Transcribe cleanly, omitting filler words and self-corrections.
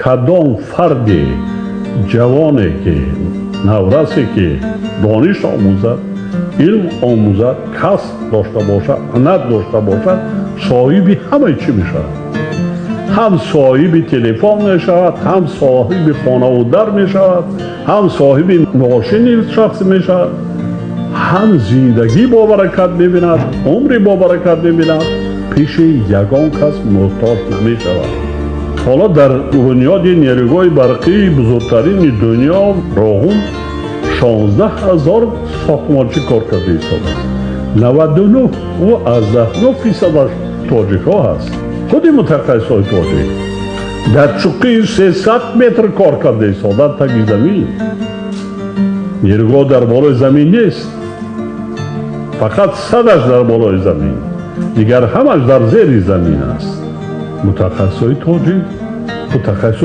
کدام فردی جوانی که نورسی که دانش آموزد علم آموزد کسب داشته باشد هنر داشته باشد صاحب همه چی میشود هم صاحب تلفن میشود هم صاحب خانه و در میشود هم صاحب ماشین شخص میشود هم زندگی با برکت میبیند عمر با برکت میبیند پیش یگان کس محتاج نمیشود. حالا در بنیاد نیروگاه برقی بزرگترین دنیا راهون 16,000 ساختمانچی کار کرده ایستاده است. 99% تاجیک ها هست. خود متخصص های تاجیک در چوقی 300 متر کار کرده ایستاده تگی زمین. نیروگاه در بالای زمین نیست، فقط صدش در بالای زمین، دیگر همش در زیر زمین است. متخصص های تاجیک متخصص